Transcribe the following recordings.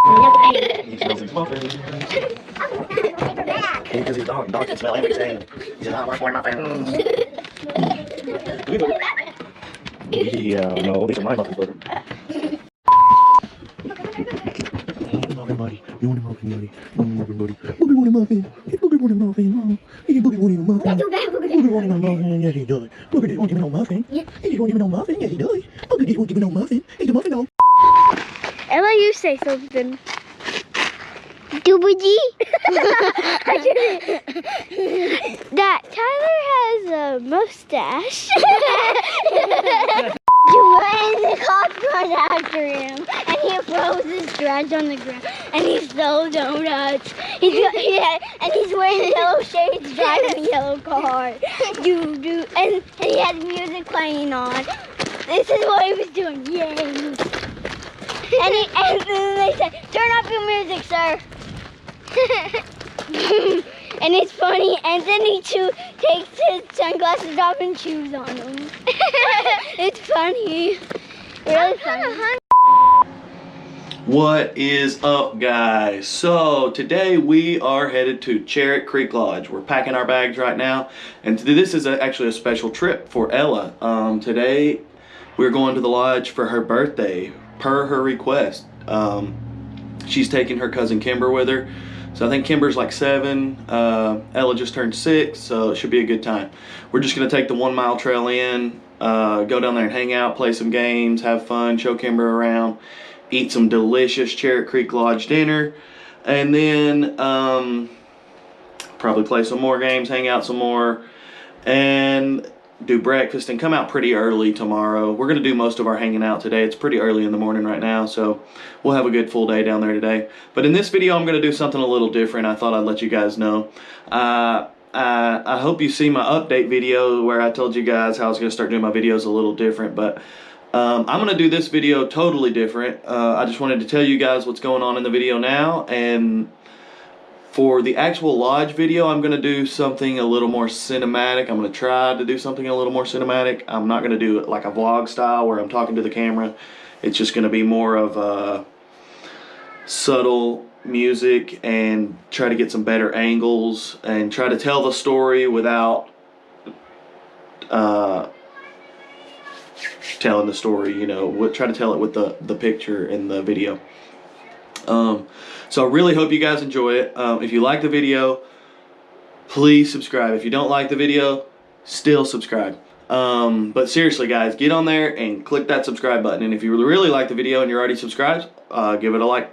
He smells his muffins. Because his dog can smell everything. He says, I want more muffins. Yeah, no, these are my muffins, brother. Muffin buddy. You want a muffin buddy? Muffin buddy. Boogie want a muffin. Hey, Boogie want a muffin. Hey, Boogie want a muffin. Boogie want a muffin. Yes, he does. Boogie just won't give me no muffin. He just won't give me no muffin. Yes, he does. Boogie just won't give me no muffin. He's a muffin dog. Ella, you say something. Doobie. That Tyler has a mustache. And the cops run after him, and he throws his dreads on the ground, and he stole donuts. And he's wearing yellow shades, driving a yellow car. And he had music playing on. This is what he was doing. Yay! And then they said, "Turn off your music, sir." And it's funny, and then he takes his sunglasses off and chews on them. It's funny. Really funny. What is up, guys? So today we are headed to Charit Creek Lodge. We're packing our bags right now, and this is actually a special trip for Ella. Today we're going to the lodge for her birthday, per her request. She's taking her cousin Kimber with her. So I think Kimber's like 7, Ella just turned 6, so it should be a good time. We're just gonna take the 1 mile trail in, go down there and hang out, play some games, have fun, show Kimber around, eat some delicious Charit Creek Lodge dinner, and then probably play some more games, hang out some more, and do breakfast and come out pretty early tomorrow. We're gonna do most of our hanging out today. It's pretty early in the morning right now, so we'll have a good full day down there today. But in this video, I'm gonna do something a little different. I thought I'd let you guys know. I hope you see my update video where I told you guys how I was gonna start doing my videos a little different, but I'm gonna do this video totally different. I just wanted to tell you guys what's going on in the video now, and for the actual lodge video, I'm gonna do something a little more cinematic. I'm gonna try to do something a little more cinematic. I'm not gonna do it like a vlog style where I'm talking to the camera. It's just gonna be more of a subtle music and try to get some better angles and try to tell the story without telling the story, you know, try to tell it with the picture in the video. So I really hope you guys enjoy it. If you like the video, please subscribe. If you don't like the video, still subscribe. But seriously, guys, get on there and click that subscribe button. And if you really like the video and you're already subscribed, give it a like.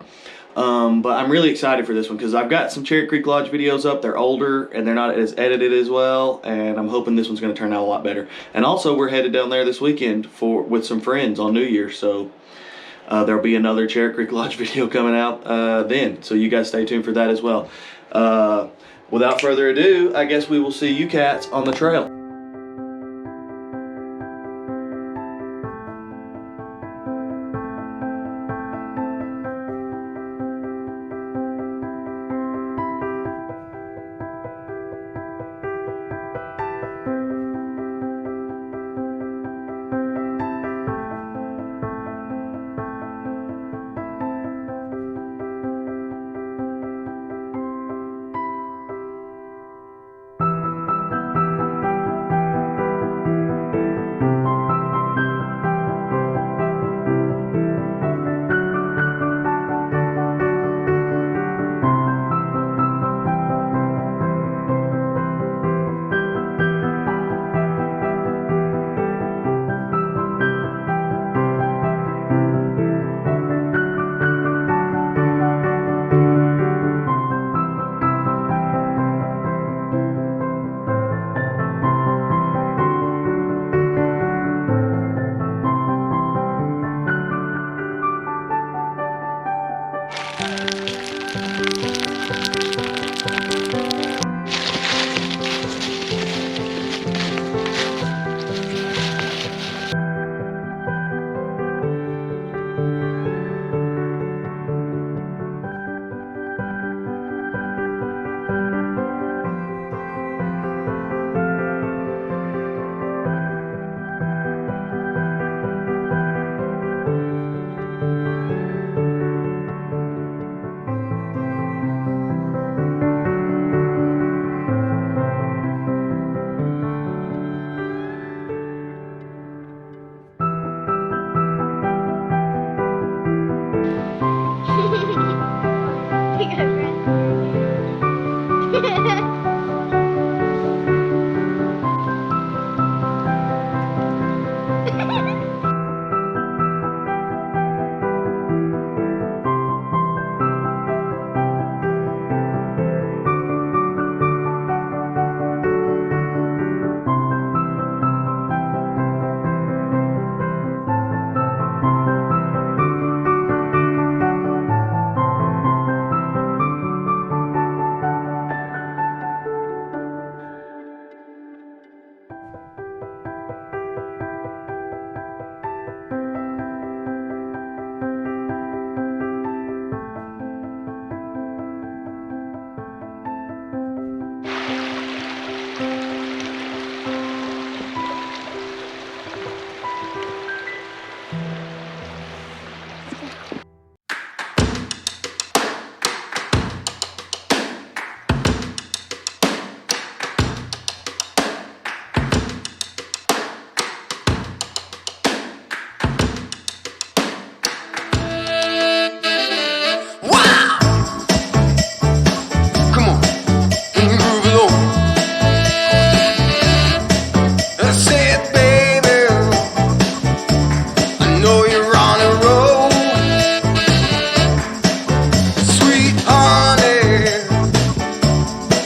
But I'm really excited for this one because I've got some Charit Creek Lodge videos up. They're older and they're not as edited as well, and I'm hoping this one's going to turn out a lot better. And also, we're headed down there this weekend with some friends on New Year's, so there'll be another Charit Creek Lodge video coming out then, so you guys stay tuned for that as well. Without further ado, I guess we will see you cats on the trail.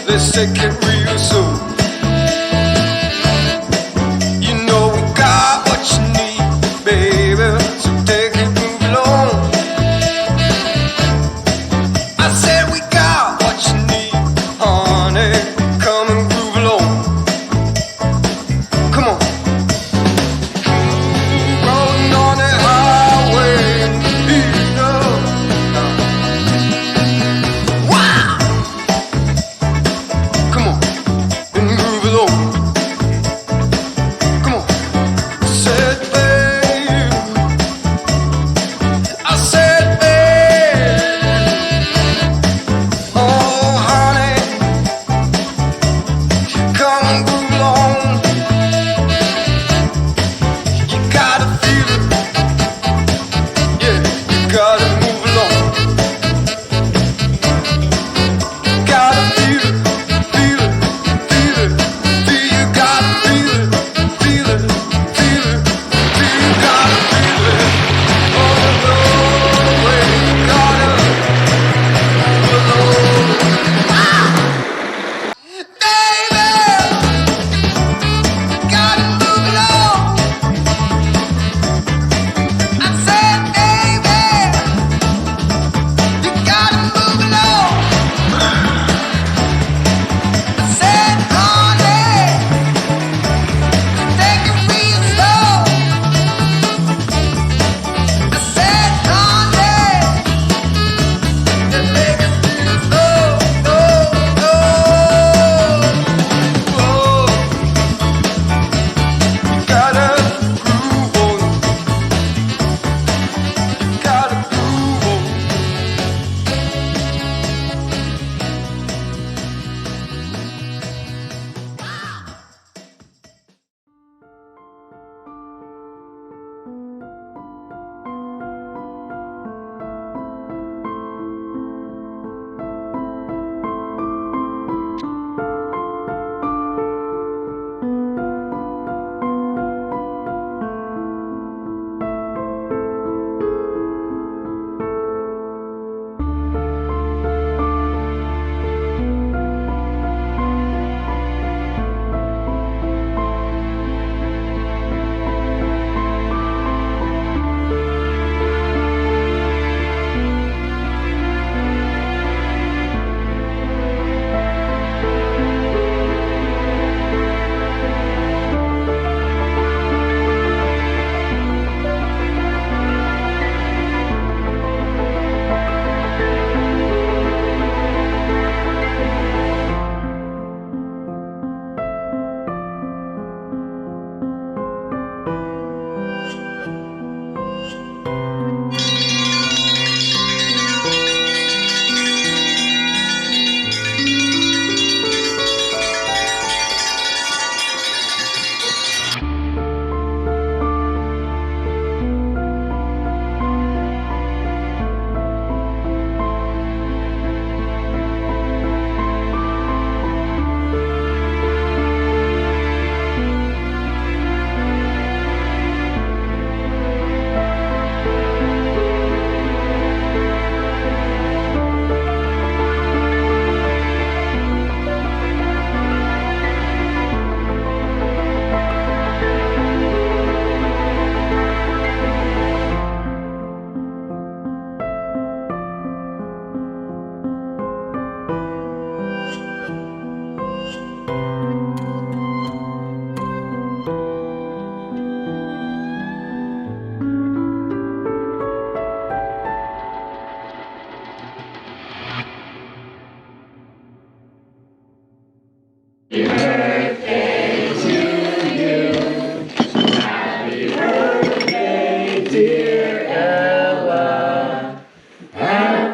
Let's take it real slow. You know we got what you need, baby. So take it, move along. I said we got what you need, honey. Come and groove along. Come on. Rolling on the highway, heat up. Wow. Come on.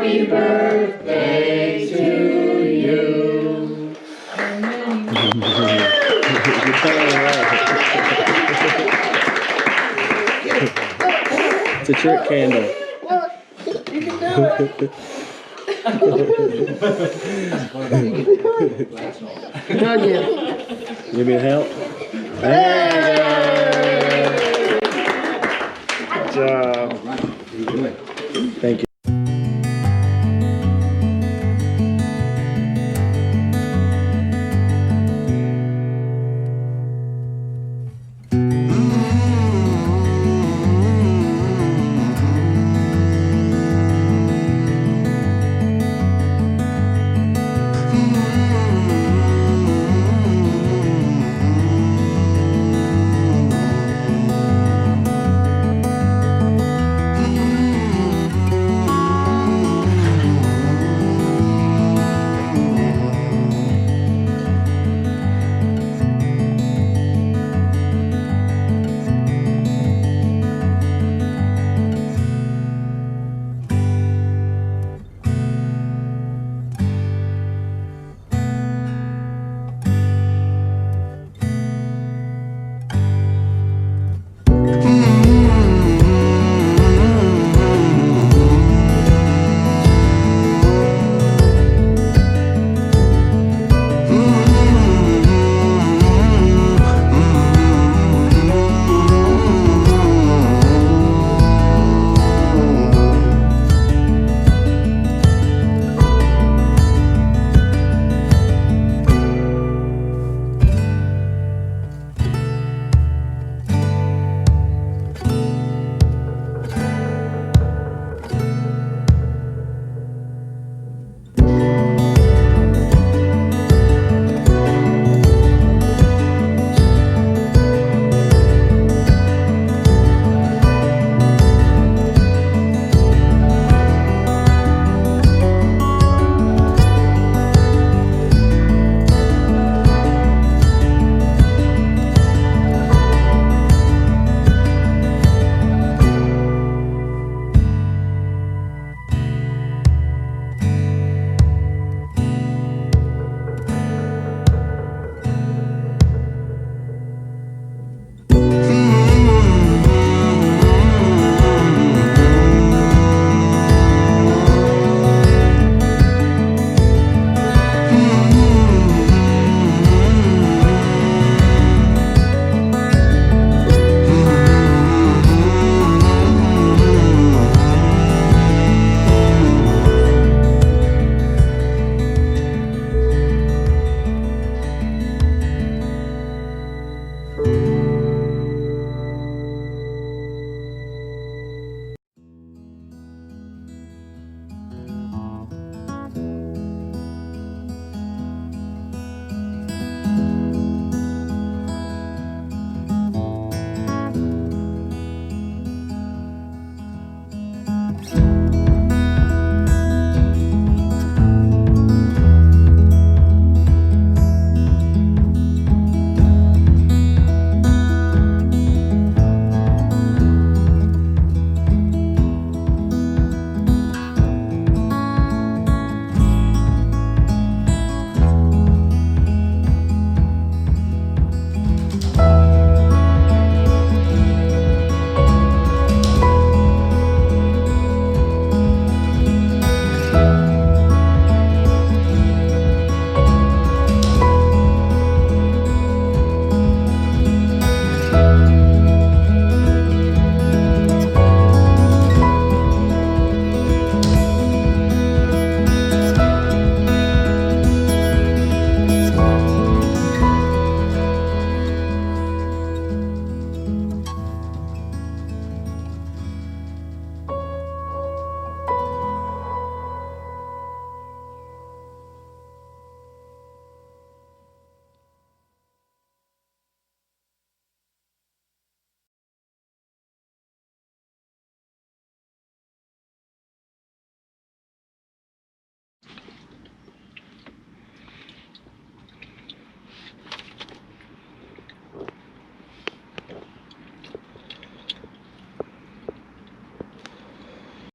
Happy birthday to you. It's a trick candle. Give me a help. There you go. Good job. Thank you.